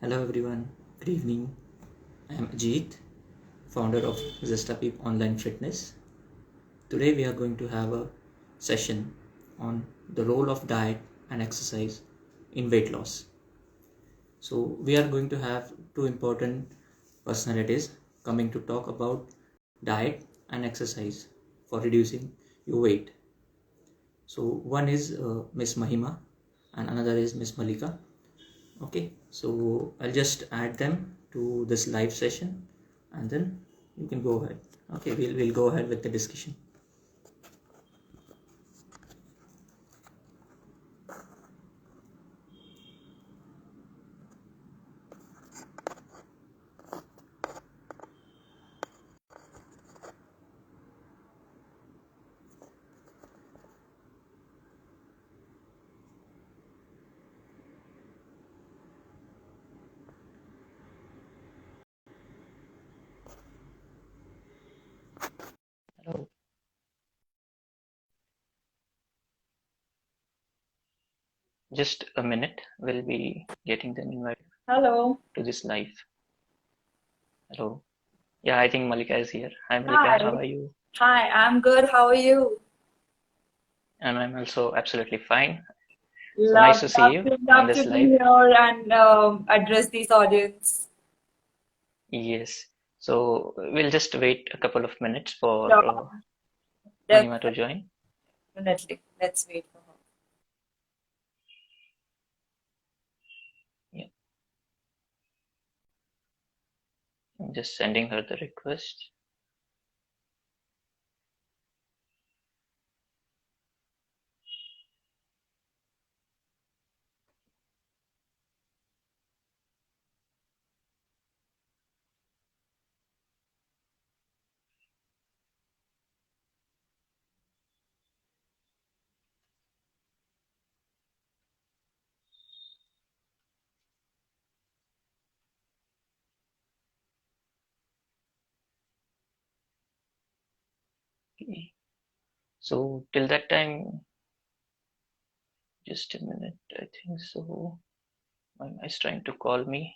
Hello everyone, good evening. I am Ajit, founder of Zestapeep Online Fitness. Today we are going to have a session on the role of diet and exercise in weight loss. So we are going to have two important personalities coming to talk about diet and exercise for reducing your weight. So one is Miss Mahima and another is Miss Malika. Okay, so I'll just add them to this live session and then you can go ahead. Okay, we'll go ahead with the discussion. Hello. Just a minute, we'll be getting them invited Hello. to this live. Hello. Yeah, I think Malika is here. Hi Malika, Hi. how are you? Hi, I'm good. How are you? And I'm also absolutely fine. So nice Love, to see you on love this to be live. here and address this audience. Yes. So we'll just wait a couple of minutes for Sure, Mahima to join. definitely. Let's wait for her. Yeah, I'm just sending her the request. Okay. So till that time, just a minute, I think so. Mahima is trying to call me.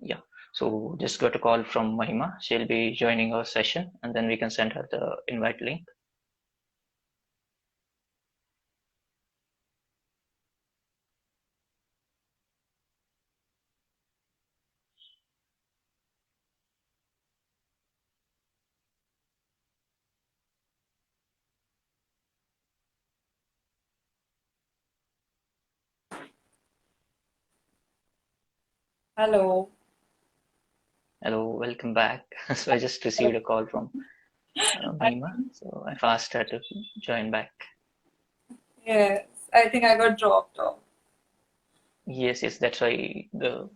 Yeah. So just got a call from Mahima. She'll be joining our session and then we can send her the invite link. Hello. Hello, welcome back. So I just received a call from Mahima. So I've asked her to join back. Yes, I think I got dropped off. Yes, yes, that's why the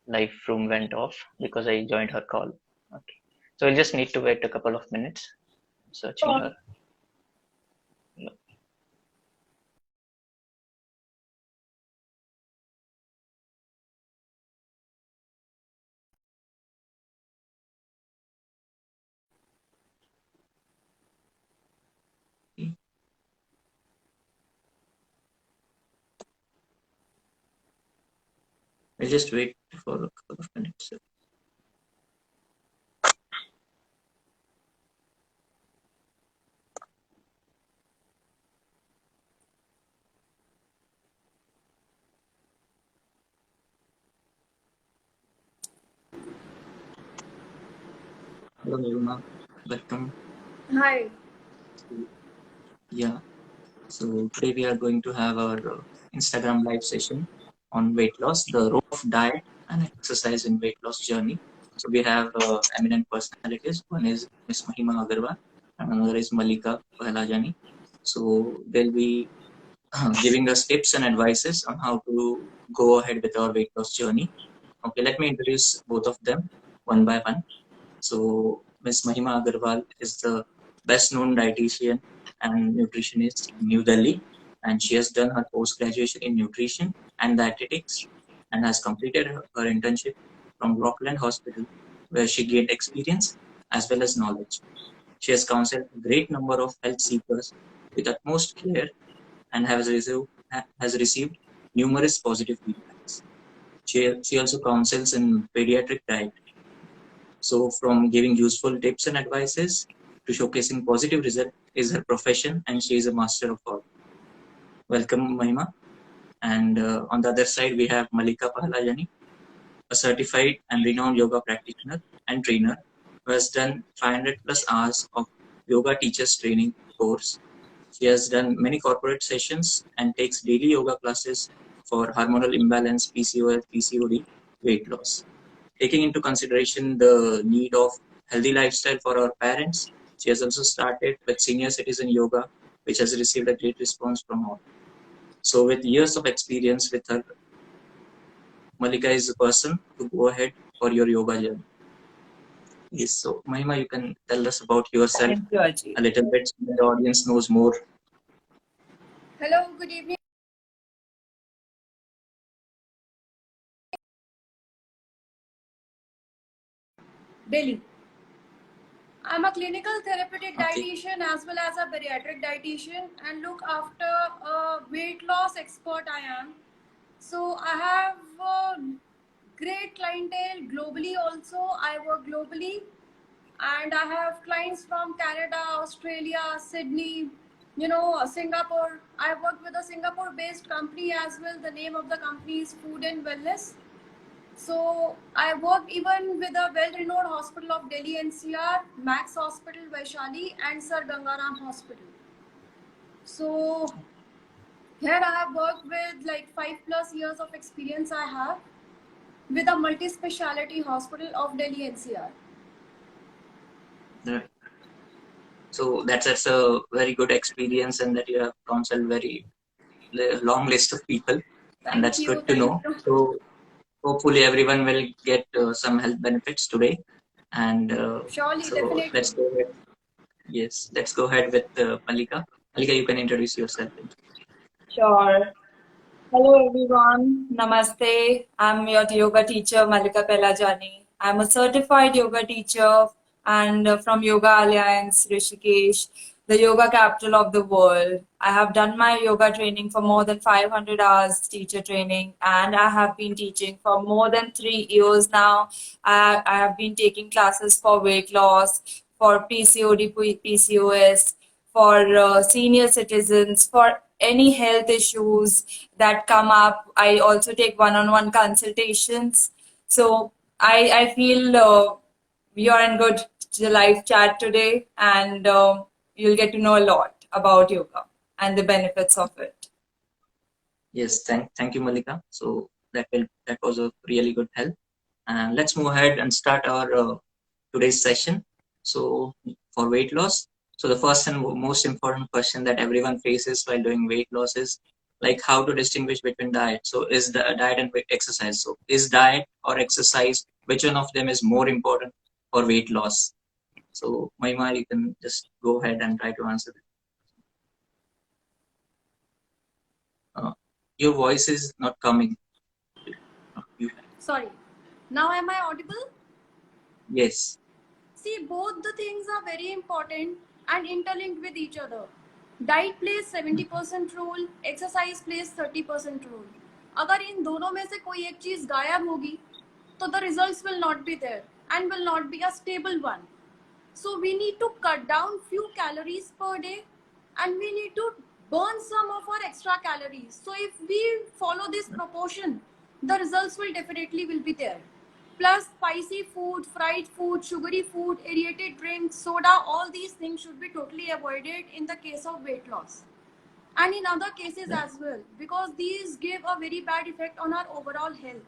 live room went off because I joined her call. Okay. So we'll just need to wait a couple of minutes. Searching Sure. her. Yeah. We'll just wait for a couple of minutes. Hello, Mahima. Welcome. Hi. Yeah. So today we are going to have our Instagram live session on weight loss, the role of diet and exercise in weight loss journey. So we have eminent personalities. One is Miss Mahima Agarwal and another is Malika Pahlajani. So they'll be giving us tips and advices on how to go ahead with our weight loss journey. Okay, let me introduce both of them one by one. So Miss Mahima Agarwal is the best known dietitian and nutritionist in New Delhi, and she has done her post graduation in nutrition and dietetics and has completed her internship from Rockland Hospital, where she gained experience as well as knowledge. She has counseled a great number of health seekers with utmost care and has received numerous positive feedbacks. She also counsels in pediatric diet. So from giving useful tips and advices to showcasing positive result is her profession, and she is a master of all. Welcome, Mahima. And on the other side, we have Malika Pahlajani, a certified and renowned yoga practitioner and trainer who has done 500 plus hours of yoga teachers training course. She has done many corporate sessions and takes daily yoga classes for hormonal imbalance, PCOS, PCOD, weight loss. Taking into consideration the need of healthy lifestyle for our parents, she has also started with senior citizen yoga, which has received a great response from all. So with years of experience with her, Malika is the person to go ahead for your yoga journey. Yes, so Mahima, you can tell us about yourself Thank you, Ajit. a little bit so the audience knows more. Hello, good evening. Delhi. I'm a clinical therapeutic Okay. dietitian as well as a bariatric dietitian and look after a weight loss expert I am. So I have a great clientele globally also. I work globally and I have clients from Canada, Australia, Sydney, Singapore. I work with a Singapore based company as well. The name of the company is Food and Wellness. So I work even with a well-renowned hospital of Delhi NCR, Max Hospital, Vaishali, and Sir Gangaram Hospital. So here I have worked with like 5+ years of experience I have with a multi-speciality hospital of Delhi NCR. Right. So that's a very good experience, and that you have counseled very long list of people, and that's good to know. So hopefully everyone will get some health benefits today. And Surely, so definitely. let's go ahead. Yes, let's go ahead with Malika. Malika, you can introduce yourself. Sure. Hello everyone. Namaste. I'm your yoga teacher Malika Pelajani. I'm a certified yoga teacher and from Yoga Alliance Rishikesh, the yoga capital of the world. I have done my yoga training for more than 500 hours teacher training and I have been teaching for more than 3 years now. I have been taking classes for weight loss, for PCOD, PCOS, for senior citizens, for any health issues that come up. I also take one-on-one consultations. So I feel we are in good live chat today, and you'll get to know a lot about yoga and the benefits of it. Yes, thank you, Malika. So that was a really good help. And let's move ahead and start our today's session. So for weight loss, so the first and most important question that everyone faces while doing weight loss is like how to distinguish between diet. So is the diet and exercise? So is diet or exercise, which one of them is more important for weight loss? So Mahima, you can just go ahead and try to answer that. Your voice is not coming. Sorry. Now am I audible? Yes. See, both the things are very important and interlinked with each other. Diet plays 70% role, exercise plays 30% role. अगर इन दोनों में से कोई एक चीज गायब होगी, तो the results will not be there and will not be a stable one. So we need to cut down few calories per day, and we need to burn some of our extra calories. So if we follow this proportion, the results will be there. Plus spicy food, fried food, sugary food, aerated drinks, soda, all these things should be totally avoided in the case of weight loss and in other cases as well, because these give a very bad effect on our overall health.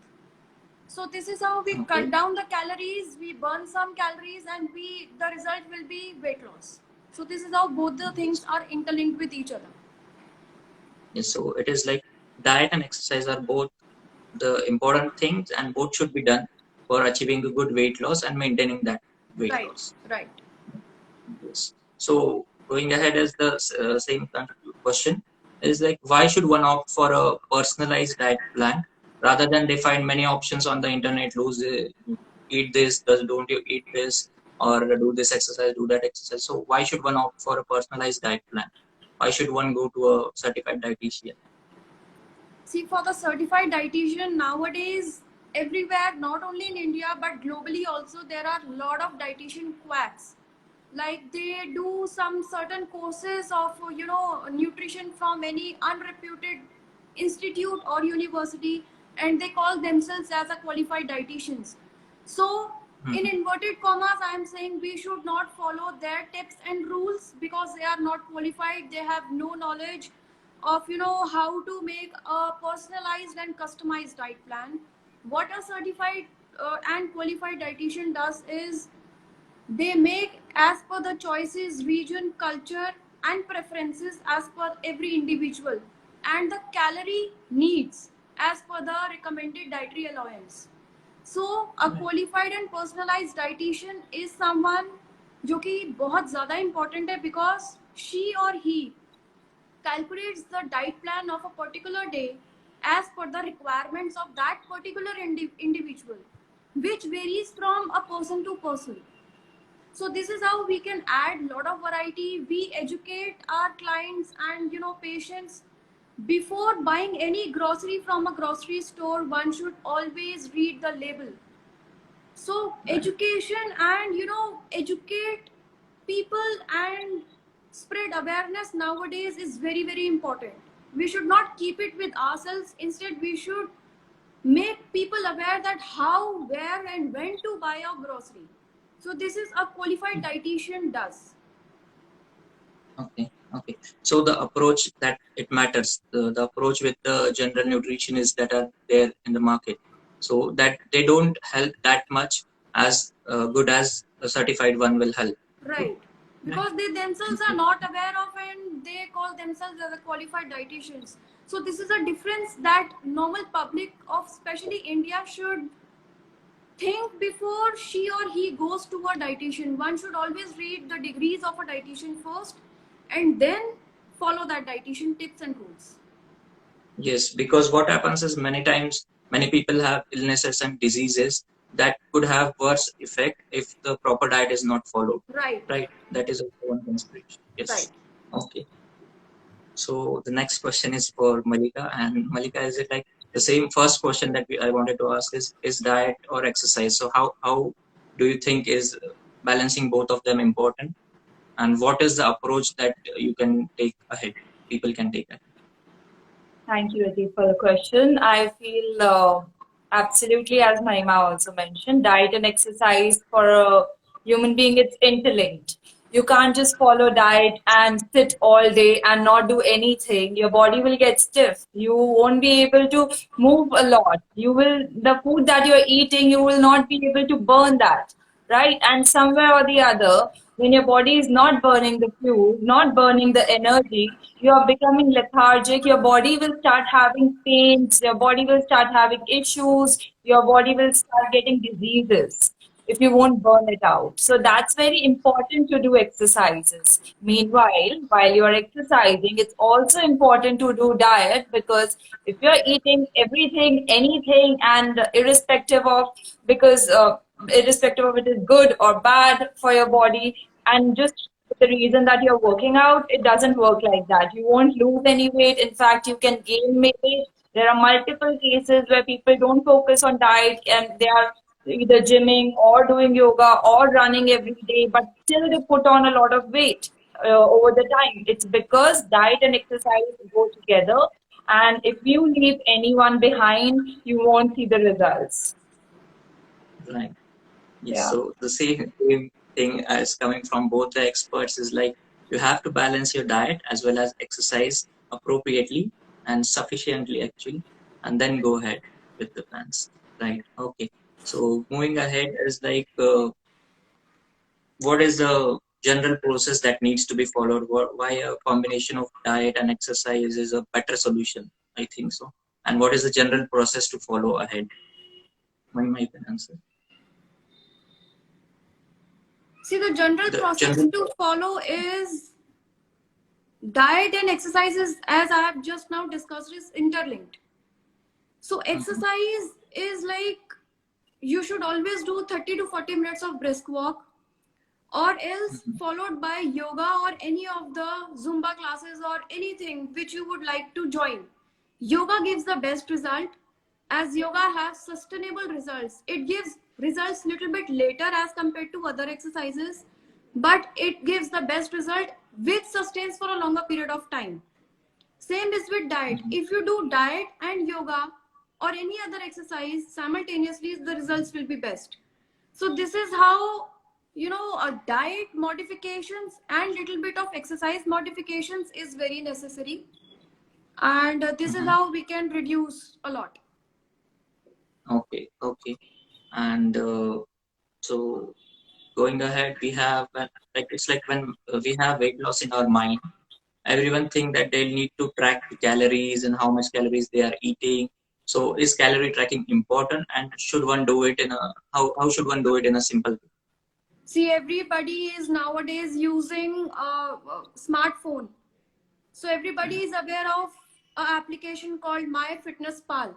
So this is how we Okay. cut down the calories, we burn some calories, and the result will be weight loss. So this is how both the things are interlinked with each other. Yes, so it is like diet and exercise are both the important things, and both should be done for achieving a good weight loss and maintaining that weight Right, loss. right. Yes. So going ahead as the same kind of question is like, why should one opt for a personalized diet plan rather than they find many options on the internet? Eat this, don't you eat this, or do this exercise, do that exercise. So why should one opt for a personalized diet plan? Why should one go to a certified dietitian? See, for the certified dietitian nowadays, everywhere, not only in India but globally also, there are a lot of dietitian quacks. Like they do some certain courses of nutrition from any unreputed institute or university, and they call themselves as a qualified dietitians. So in inverted commas, I am saying we should not follow their tips and rules because they are not qualified. They have no knowledge of how to make a personalized and customized diet plan. What a certified and qualified dietitian does is they make as per the choices, region, culture, and preferences as per every individual, and the calorie needs as per the recommended dietary allowance. So a qualified and personalized dietitian is someone जो कि बहुत ज़्यादा important है, because she or he calculates the diet plan of a particular day as per the requirements of that particular individual, which varies from a person to person. So this is how we can add a lot of variety. We educate our clients and patients. Before buying any grocery from a grocery store, one should always read the label. So education and educate people and spread awareness nowadays is very, very important. We should not keep it with ourselves. Instead, we should make people aware that how, where, and when to buy a grocery. So this is a qualified dietitian does. Okay. Okay. So the approach that it matters, the approach with the general nutritionists that are there in the market, so that they don't help that much as good as a certified one will help. Right. Because they themselves are not aware of, and they call themselves as a qualified dietitians. So this is a difference that normal public of especially India should think before she or he goes to a dietitian. One should always read the degrees of a dietitian first and then follow that dietitian tips and rules. Yes, because what happens is many times many people have illnesses and diseases that could have worse effect if the proper diet is not followed. Right. Right. That is also one consideration. Yes. Right. Okay. So the next question is for Malika, and Malika, is it like the same first question that I wanted to ask is diet or exercise? So how do you think is balancing both of them important, and what is the approach that you can take ahead? People can take ahead. Thank you, Ati, for the question. I feel absolutely, as Mahima also mentioned, diet and exercise for a human being, it's interlinked. You can't just follow diet and sit all day and not do anything. Your body will get stiff. You won't be able to move a lot. The food that you're eating, you will not be able to burn that, right? And somewhere or the other, when your body is not burning the fuel, not burning the energy, you are becoming lethargic. Your body will start having pains, your body will start having issues, your body will start getting diseases if you won't burn it out. So that's very important to do exercises. Meanwhile, while you are exercising, it's also important to do diet, because if you're eating everything, anything, and because irrespective of it is good or bad for your body, and just the reason that you're working out, it doesn't work like that. You won't lose any weight. In fact, you can gain weight. There are multiple cases where people don't focus on diet and they are either gymming or doing yoga or running every day, but still they put on a lot of weight over the time. It's because diet and exercise go together. And if you leave anyone behind, you won't see the results. Right. Yes. Yeah. So the same thing as coming from both the experts is like you have to balance your diet as well as exercise appropriately and sufficiently actually, and then go ahead with the plans. Right. Okay. So moving ahead is like, what is the general process that needs to be followed? Why a combination of diet and exercise is a better solution? I think so. And what is the general process to follow ahead? My answer. See, the general The process general. to follow is diet and exercises, as I have just now discussed, is interlinked. So Mhm, exercise is like you should always do 30 to 40 minutes of brisk walk, or else mhm, followed by yoga or any of the Zumba classes or anything which you would like to join. Yoga gives the best result, as yoga has sustainable results. It gives results little bit later as compared to other exercises, but it gives the best result which sustains for a longer period of time. Same is with diet. mhm. If you do diet and yoga or any other exercise simultaneously, the results will be best. So this is how, a diet modifications and little bit of exercise modifications is very necessary, and this is Mhm. how we can reduce a lot. Okay. Okay. And so going ahead, we have like, it's like when we have weight loss in our mind, everyone think that they'll need to track the calories and how much calories they are eating. So is calorie tracking important, and should one do it in a how should one do it in a simple way? See, everybody is nowadays using a smartphone, so everybody is aware of an application called MyFitnessPal.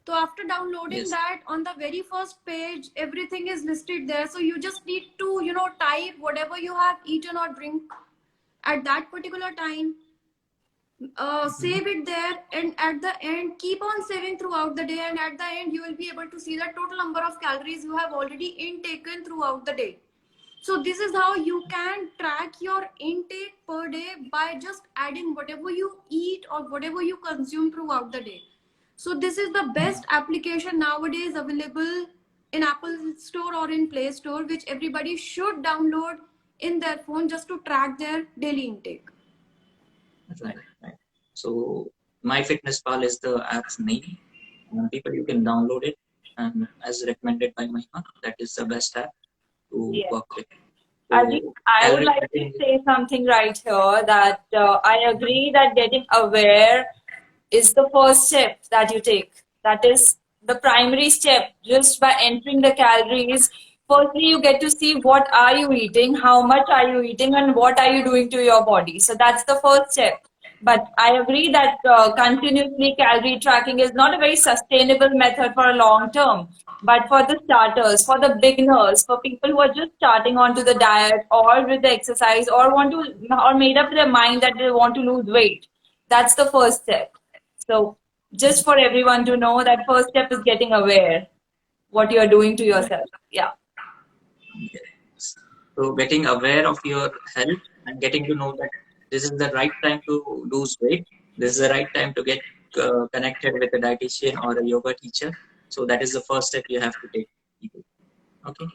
So after downloading Yes. that, on the very first page, everything is listed there. So you just need to, type whatever you have eaten or drink at that particular time, Mhm. save it there, and at the end, keep on saving throughout the day. And at the end, you will be able to see the total number of calories you have already intaken throughout the day. So this is how you can track your intake per day by just adding whatever you eat or whatever you consume throughout the day. So this is the best application nowadays available in Apple Store or in Play Store, which everybody should download in their phone just to track their daily intake. Right. Right. So MyFitnessPal is the app's name. People, you can download it, and as recommended by Mahima, that is the best app to Yes. work with. Ajit, So I would calorie like to tracking. say something right here that I agree that getting aware is the first step that you take. That is the primary step. Just by entering the calories, firstly you get to see what are you eating, how much are you eating, and what are you doing to your body. So that's the first step. But I agree that continuously calorie tracking is not a very sustainable method for a long term. But for the starters, for the beginners, for people who are just starting onto the diet or with the exercise or want to or made up their mind that they want to lose weight, that's the first step. So just for everyone to know that first step is getting aware what you're doing to yourself. Yeah. Yes. So getting aware of your health and getting to know that this is the right time to lose weight. This is the right time to get connected with a dietitian or a yoga teacher. So that is the first step you have to take. Okay.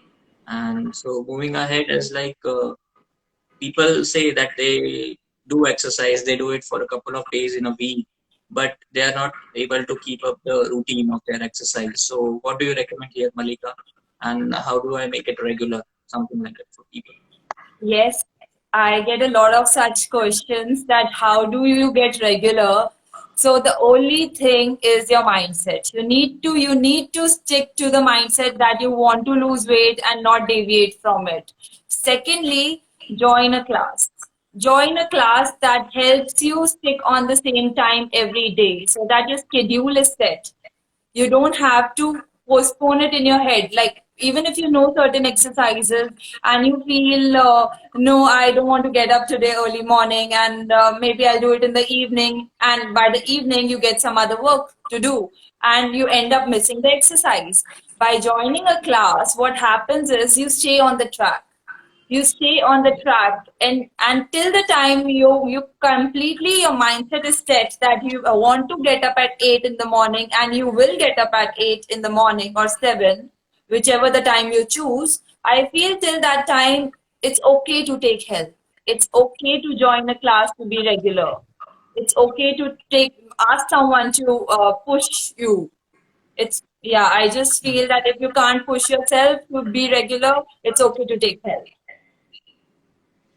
And so moving ahead is like, people say that they do exercise, they do it for a couple of days in a week, but they are not able to keep up the routine of their exercise. So what do you recommend here, Malika? And how do I make it regular? Something like that for people. Yes, I get a lot of such questions that how do you get regular? So the only thing is your mindset. You need to stick to the mindset that you want to lose weight and not deviate from it. Secondly, join a class. Join a class that helps you stick on the same time every day so that your schedule is set. You don't have to postpone it in your head. Like, even if you know certain exercises and you feel, no, I don't want to get up today early morning, and maybe I'll do it in the evening. And by the evening, you get some other work to do and you end up missing the exercise. By joining a class, what happens is you stay on the track, you stay on the track, and until the time you completely your mindset is set that you want to get up at 8 in the morning, and you will get up at 8 in the morning or 7, whichever the time you choose. I feel till that time it's okay to take help. It's okay to join a class, to be regular. It's okay to take ask someone to push you. It's Yeah, I just feel that if you can't push yourself to be regular, it's okay to take help.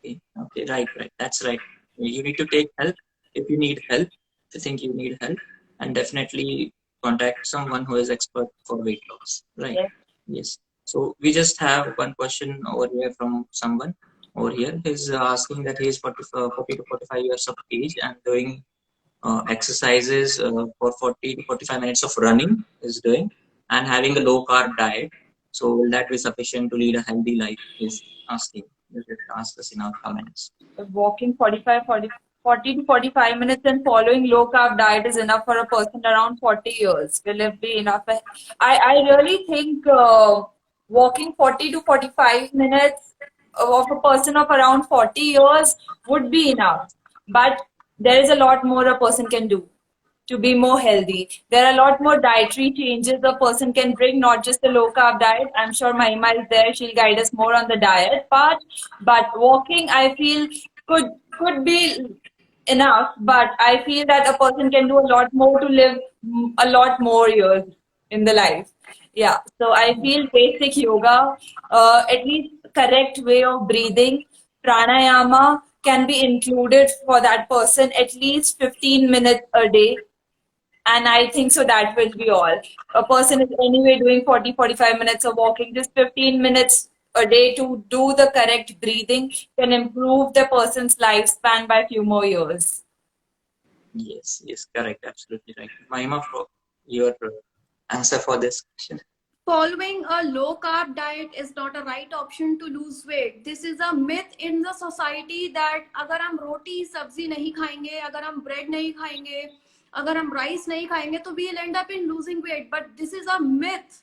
Okay, right. That's right. You need to take help if you need help, if you think you need help, and definitely contact someone who is expert for weight loss. Right. Yes. Yes. So we just have one question over here from someone over here. He's asking that he is 40 to 45 years of age and doing exercises for 40 to 45 minutes of running is doing and having a low carb diet. So will that be sufficient to lead a healthy life? Is asking. You can ask us in our comments. Walking 40 to 45 minutes and following low carb diet is enough for a person around 40 years. Will it be enough? I really think walking 40 to 45 minutes of a person of around 40 years would be enough. But there is a lot more a person can do to be more healthy. There are a lot more dietary changes a person can bring, not just the low carb diet. I'm sure Mahima is there; she'll guide us more on the diet part. But walking, I feel could be enough. But I feel that a person can do a lot more to live a lot more years in the life. Yeah. So I feel basic yoga, at least correct way of breathing, pranayama can be included for that person at least 15 minutes a day, and I think so that will be all. A person is anyway doing 40-45 minutes of walking, just 15 minutes a day to do the correct breathing can improve the person's lifespan by a few more years. Yes, correct, absolutely right. Mahima, for your answer for this question. Following a low carb diet is not a right option to lose weight. This is a myth in the society that अगर हम रोटी सब्जी नहीं खाएंगे, अगर हम bread नहीं खाएंगे, अगर हम rice नहीं खाएंगे, तो we'll end up in losing weight. But this is a myth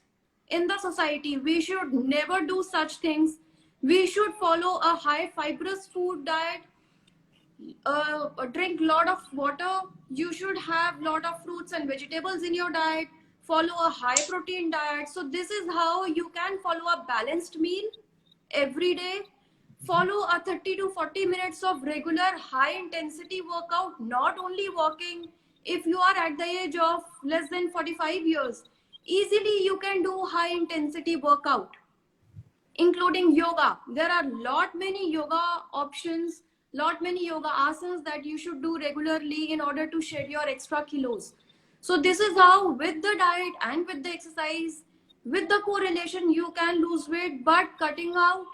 in the society. We should never do such things. We should follow a high fibrous food diet. Drink lot of water. You should have lot of fruits and vegetables in your diet. Follow a high protein diet. So this is how you can follow a balanced meal every day. Follow a 30 to 40 minutes of regular high intensity workout, not only walking. If you are at the age of less than 45 years, easily you can do high intensity workout, including yoga. There are lot many yoga options, lot many yoga asanas that you should do regularly in order to shed your extra kilos. So this is how, with the diet and with the exercise, with the correlation, you can lose weight, but cutting out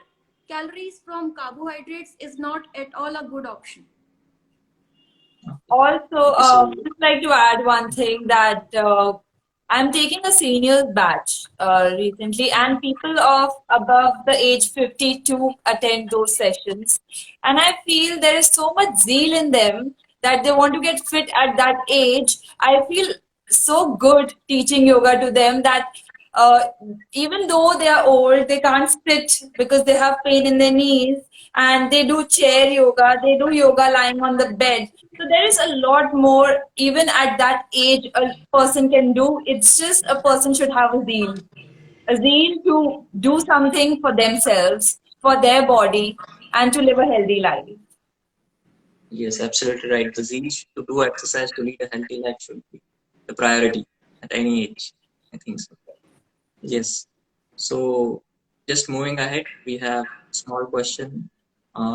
calories from carbohydrates is not at all a good option. Also, just like to add one thing that I'm taking a seniors batch recently, and people of above the age 52 attend those sessions, and I feel there is so much zeal in them that they want to get fit at that age. I feel so good teaching yoga to them that uh, even though they are old, they can't sit because they have pain in their knees, and they do chair yoga, they do yoga lying on the bed. So there is a lot more, even at that age, a person can do. It's just a person should have a zeal to do something for themselves, for their body, and to live a healthy life. Yes, absolutely right. The zeal to do exercise to lead a healthy life should be the priority at any age. I think so. Yes. So just moving ahead, we have a small question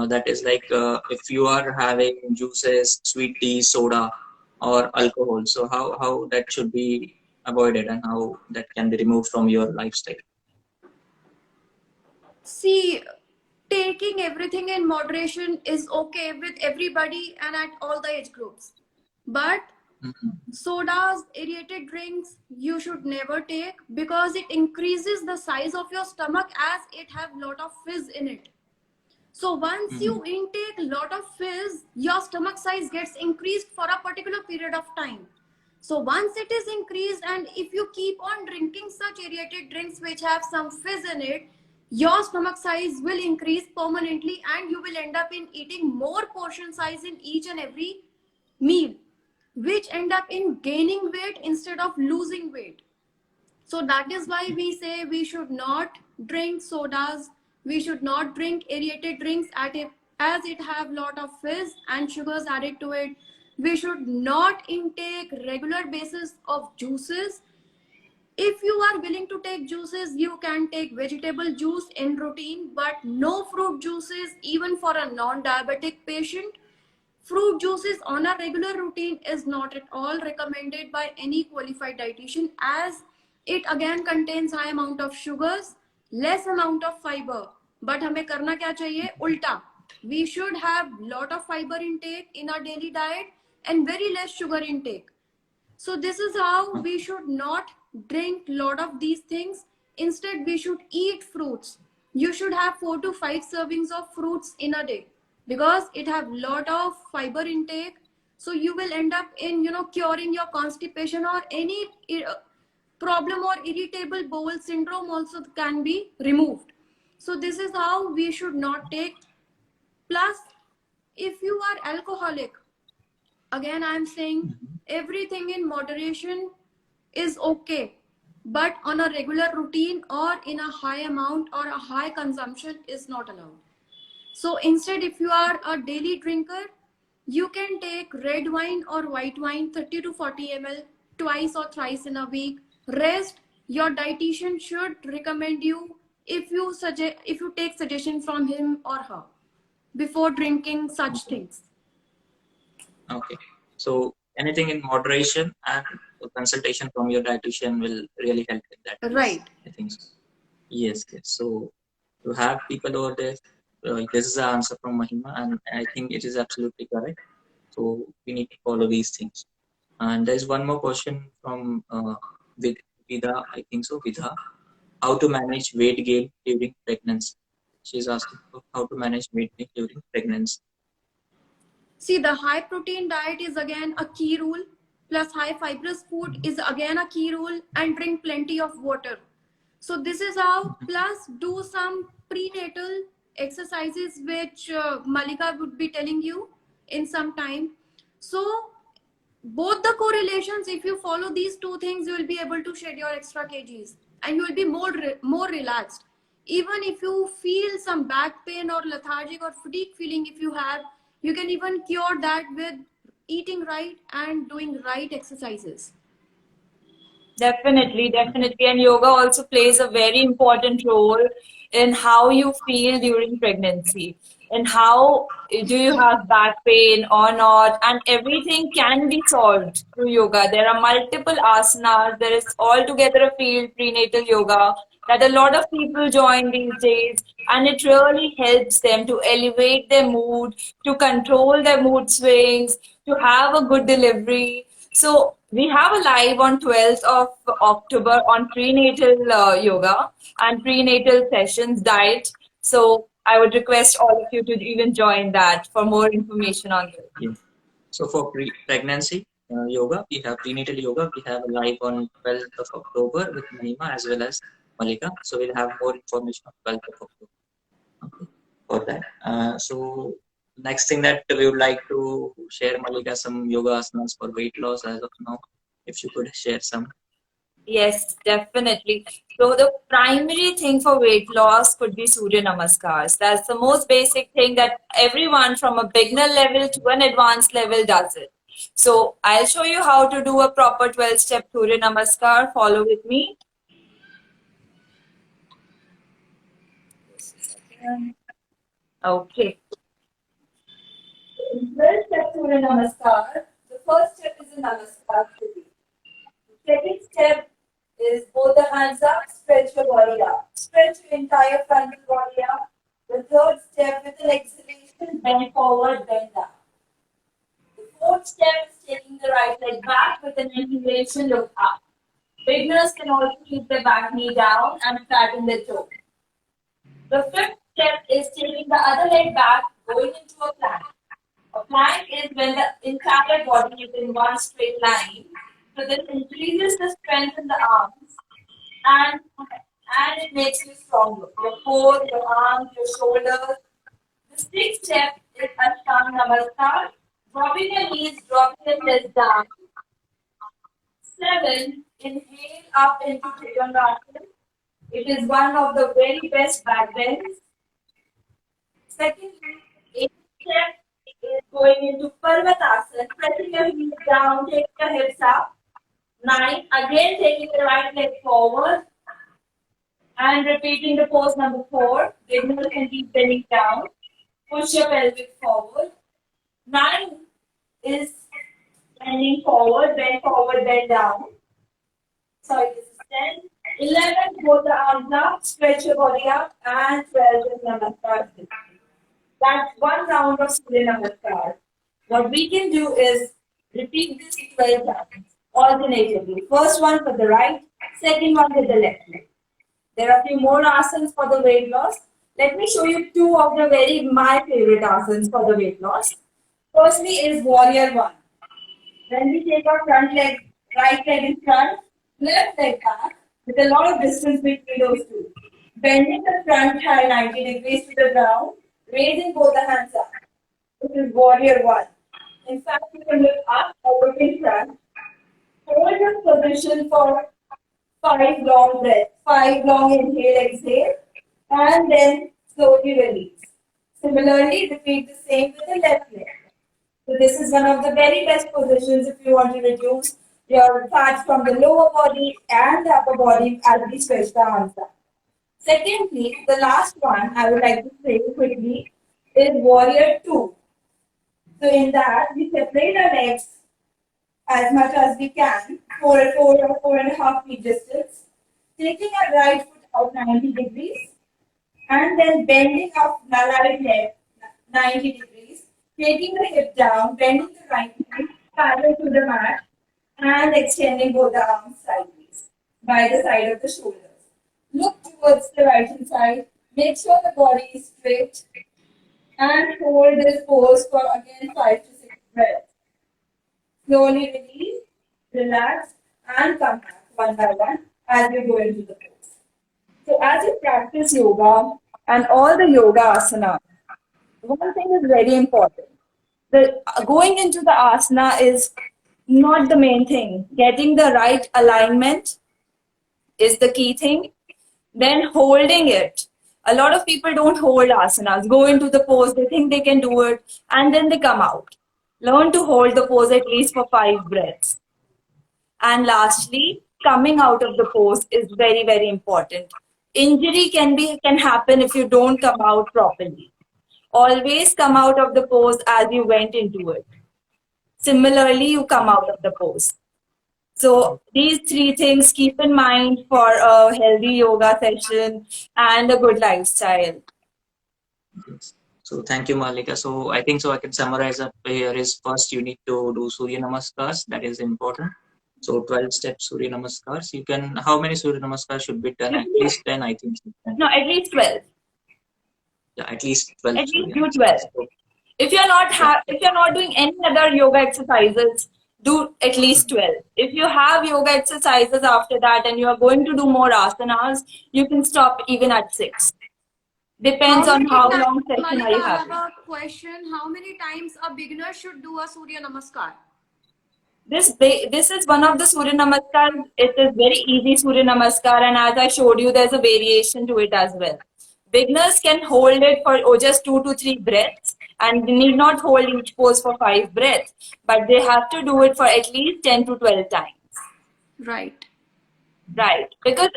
that is like if you are having juices, sweet tea, soda, or alcohol, so how that should be avoided and how that can be removed from your lifestyle. See, taking everything in moderation is okay with everybody and at all the age groups. But sodas, aerated drinks, you should never take because it increases the size of your stomach as it have lot of fizz in it. So once you intake lot of fizz, your stomach size gets increased for a particular period of time. So once it is increased, and if you keep on drinking such aerated drinks which have some fizz in it, your stomach size will increase permanently and you will end up in eating more portion size in each and every meal, which end up in gaining weight instead of losing weight. So that is why we say we should not drink sodas, we should not drink aerated drinks as it have lot of fizz and sugars added to it. We should not intake regular basis of juices. If you are willing to take juices, you can take vegetable juice in routine, but no fruit juices even for a non-diabetic patient. Fruit juices on a regular routine is not at all recommended by any qualified dietitian, as it again contains high amount of sugars, less amount of fiber. But हमें करना क्या चाहिए? उल्टा. We should have lot of fiber intake in our daily diet and very less sugar intake. So this is how we should not drink lot of these things. Instead, we should eat fruits. You should have 4 to 5 servings of fruits in a day because it have lot of fiber intake. So you will end up in curing your constipation or any problem, or irritable bowel syndrome also can be removed. So this is how we should not take. Plus, if you are alcoholic, again I am saying everything in moderation is okay, but on a regular routine or in a high amount or a high consumption is not allowed. So instead, if you are a daily drinker, you can take red wine or white wine 30 to 40 ml twice or thrice in a week. Rest, your dietitian should recommend you if you take suggestion from him or her before drinking such things. Okay. So anything in moderation and a consultation from your dietitian will really help in that case. Right. I think so. Yes. So to have people over there, this is the answer from Mahima, and I think it is absolutely correct. So we need to follow these things. And there's one more question from Vidha, I think so. Vidha, how to manage weight gain during pregnancy? She's asking how to manage weight gain during pregnancy. See, the high protein diet is again a key rule, plus high fibrous food is again a key rule, and drink plenty of water. So this is how, plus do some prenatal exercises which Malika would be telling you in some time. So both the correlations, if you follow these two things, you will be able to shed your extra kgs and you will be more relaxed. Even if you feel some back pain or lethargic or fatigue feeling, if you have, you can even cure that with eating right and doing right exercises. Definitely, definitely. And yoga also plays a very important role in how you feel during pregnancy and how do you have back pain or not. And everything can be solved through yoga. There are multiple asanas. There is altogether a field, prenatal yoga, that a lot of people join these days. And it really helps them to elevate their mood, to control their mood swings, to have a good delivery. So we have a live on 12th of October on prenatal yoga and prenatal sessions diet. So I would request all of you to even join that for more information on this. Yeah. So for pregnancy yoga, we have prenatal yoga. We have a live on 12th of October with Mahima as well as Malika. So we'll have more information on 12th of October. Okay. For that. So next thing that we would like to share, Malika, some yoga asanas for weight loss as of now. If you could share some. Yes, definitely. So the primary thing for weight loss could be Surya Namaskars. That's the most basic thing that everyone from a beginner level to an advanced level does it. So I'll show you how to do a proper 12-step Surya Namaskar. Follow with me. Okay. In 12-step Surya Namaskar, the first step is a Namaskar Kriti. The second step is both the hands up, stretch your body up. Stretch your entire frontal body up. The third step, with an exhalation, bend forward, bend down. The fourth step is taking the right leg back. With an inhalation, look up. Beginners can also keep their back knee down and flatten their toe. The fifth step is taking the other leg back, going into a plank. A plank is when the entire body is in one straight line. So this increases the strength in the arms and it makes you stronger. Your core, your arms, your shoulders. The sixth step is Ashtanga Namaskar. Dropping your knees, dropping your chest down. 7. Inhale up into Trikonasana. It is one of the very best back bends. Secondly, 8th step is going into Parvatasana. Pressing your heels down, take your hips up. 9. Again taking the right leg forward and repeating the pose number 4. Beginner can keep bending down. Push your pelvic forward. 9 is bending forward, bend down. Sorry, this is 10. 11, both the arms up, stretch your body up, and 12 is Namaskar. That's one round of Surya Namaskar. What we can do is repeat this 12 times alternatively. First one for the right, second one with the left leg. There are a few more asanas for the weight loss. Let me show you two of the my favorite asanas for the weight loss. Firstly is Warrior 1. When we take our front leg, right leg in front, left leg back, with a lot of distance between those two. Bending the front thigh 90 degrees to the ground, raising both the hands up. This is Warrior 1. In fact, you can look up or look in front. Hold your position for 5 long breaths. 5 long inhale, exhale, and then slowly release. Similarly, repeat the same with the left leg. So this is one of the very best positions if you want to reduce your fat from the lower body and the upper body as we stretch the arms up. Secondly, the last one I would like to say quickly is Warrior 2. So in that, we separate our legs as much as we can, 4 or 4.5 feet distance, taking our right foot out 90 degrees, and then bending our right leg 90 degrees, taking the hip down, bending the right knee parallel to the mat, and extending both the arms sideways by the side of the shoulders. Look towards the right hand side, make sure the body is straight, and hold this pose for again 5 to 6 breaths. Slowly release, relax, and come back one by one as you go into the pose. So as you practice yoga and all the yoga asana, one thing is very important. Going into the asana is not the main thing. Getting the right alignment is the key thing. Then holding it. A lot of people don't hold asanas, go into the pose, they think they can do it, and then they come out. Learn to hold the pose at least for 5 breaths. And lastly, coming out of the pose is very, very important. Injury can happen if you don't come out properly. Always come out of the pose as you went into it. Similarly, you come out of the pose. So these 3 things keep in mind for a healthy yoga session and a good lifestyle. Yes. So thank you, Malika. So I think so I can summarize up here is first you need to do Surya Namaskars. That is important. So 12 steps Surya Namaskars. You can, how many Surya Namaskars should be done? At least 10, I think. No, at least 12. Yeah, at least 12. At least do 12. If you're not doing any other yoga exercises, do at least 12. If you have yoga exercises after that and you are going to do more asanas, you can stop even at 6. Depends on how long session Malika, are you I having. have a question. How many times a beginner should do a Surya Namaskar? This is one of the Surya Namaskar. It is very easy Surya Namaskar, and as I showed you, there's a variation to it as well. Beginners can hold it for just 2 to 3 breaths and need not hold each pose for 5 breaths, but they have to do it for at least 10 to 12 times. Right. Right, because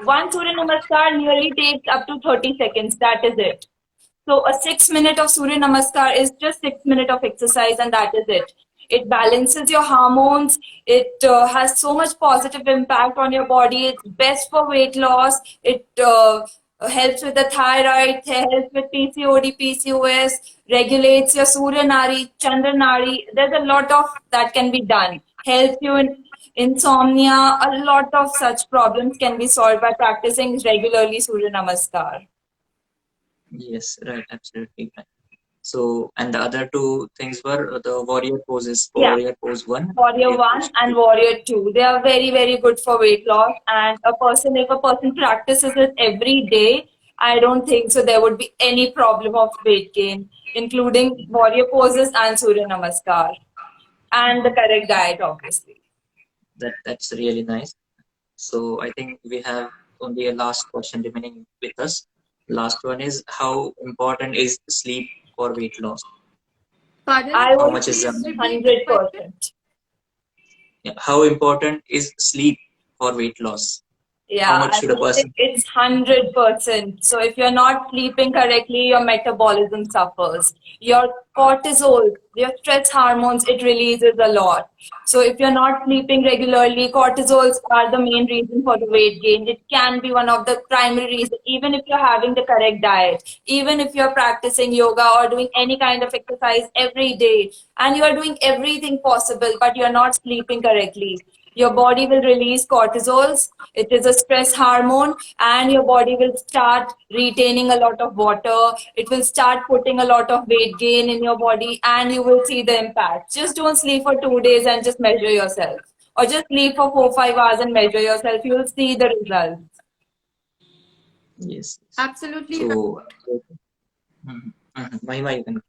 one Surya Namaskar nearly takes up to 30 seconds. That is it. So a 6 minute of Surya Namaskar is just 6 minutes of exercise, and that is it. It balances your hormones. It has so much positive impact on your body. It's best for weight loss. It helps with the thyroid, helps with PCOD, PCOS, regulates your Surya Nari, Chandra Nari. There's a lot of that can be done. Helps you in insomnia. A lot of such problems can be solved by practicing regularly Surya Namaskar. Yes, right, absolutely. So, and the other 2 things were the warrior poses, warrior pose 1. Warrior 1 and Warrior 2. They are very, very good for weight loss. And if a person practices it every day, I don't think so there would be any problem of weight gain, including warrior poses and Surya Namaskar. And the correct diet, obviously. That's really nice. So I think we have only a last question remaining with us. Last one is, how important is sleep for weight loss? Pardon? I How would much is say 100%. how important is sleep for weight loss? How Yeah, much I should a would say person? it's 100%. So if you're not sleeping correctly, your metabolism suffers. Your cortisol, your stress hormones, it releases a lot. So if you're not sleeping regularly, cortisols are the main reason for the weight gain. It can be one of the primary reasons, even if you're having the correct diet, even if you're practicing yoga or doing any kind of exercise every day, and you are doing everything possible, but you're not sleeping correctly. Your body will release cortisols. It is a stress hormone, and your body will start retaining a lot of water. It will start putting a lot of weight gain in your body, and you will see the impact. Just don't sleep for 2 days and just measure yourself. Or just sleep for 4, 5 hours and measure yourself. You will see the results. Yes. Absolutely right. So, Mahima, you can.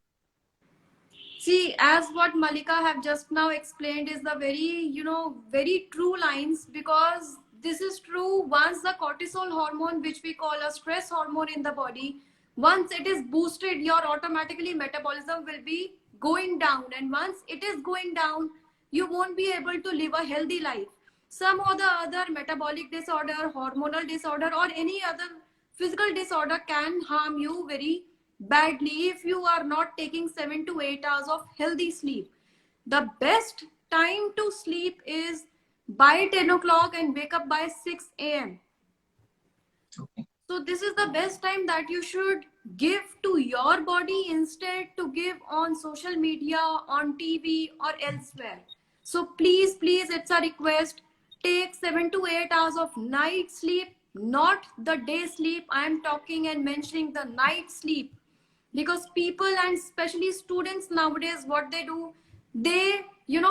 See, as what Malika have just now explained is the very true lines, because this is true. Once the cortisol hormone, which we call a stress hormone in the body, once it is boosted, your automatically metabolism will be going down. And once it is going down, you won't be able to live a healthy life. Some or the other metabolic disorder, hormonal disorder, or any other physical disorder can harm you very badly if you are not taking 7 to 8 hours of healthy sleep. The best time to sleep is by 10 o'clock and wake up by 6 a.m. Okay. So this is the best time that you should give to your body instead to give on social media, on TV or elsewhere. So please, please, it's a request. Take 7 to 8 hours of night sleep, not the day sleep. I am talking and mentioning the night sleep, because people and especially students nowadays, what they do, they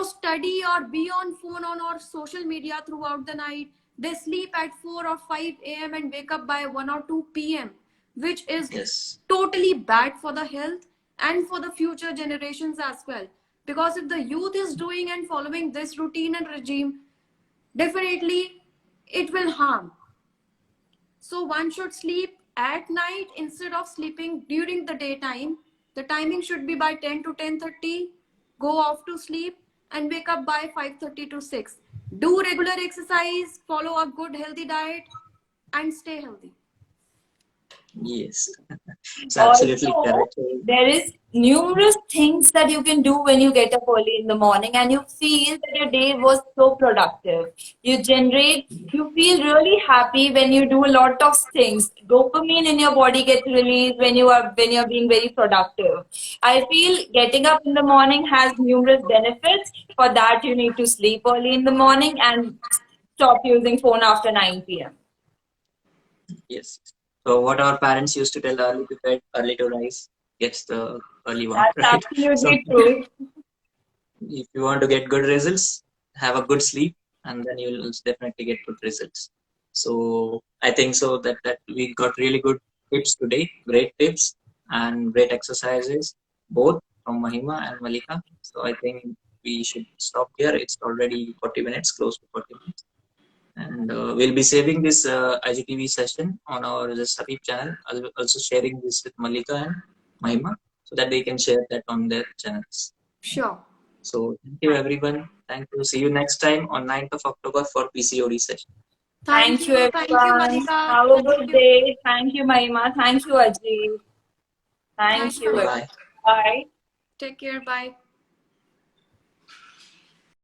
study or be on phone on or social media throughout the night. They sleep at 4 or 5 a.m. and wake up by 1 or 2 p.m., which is Yes. totally bad for the health and for the future generations as well. Because if the youth is doing and following this routine and regime, definitely it will harm. So one should sleep at night instead of sleeping during the daytime. The timing should be by 10 to 10:30. Go off to sleep and wake up by 5:30 to 6. Do regular exercise, follow a good healthy diet, and stay healthy. Yes. It's absolutely Also, correct. there is numerous things that you can do when you get up early in the morning and you feel that your day was so productive. You feel really happy when you do a lot of things. Dopamine in your body gets released when you're being very productive. I feel getting up in the morning has numerous benefits. For that, you need to sleep early in the morning and stop using phone after 9 p.m. Yes. So what our parents used to tell, early to bed, early to rise gets the early one, That's right? So absolutely true. if you want to get good results, have a good sleep, and then you'll definitely get good results. So I think so that we got really good tips today, great tips and great exercises, both from Mahima and Malika. So I think we should stop here. It's already 40 minutes, close to 40 minutes. And we'll be saving this IGTV session on our Sabib channel. I'll also sharing this with Malika and Mahima so that they can share that on their channels. Sure. So thank you everyone. Thank you. See you next time on 9th of October for PCOD session. Thank you, Thank you, everyone. Malika. Have a Thank good you. day. Thank you, Mahima. Thank you, Ajit. Thank Thanks, you. Malika. Bye. Bye. Take care. Bye.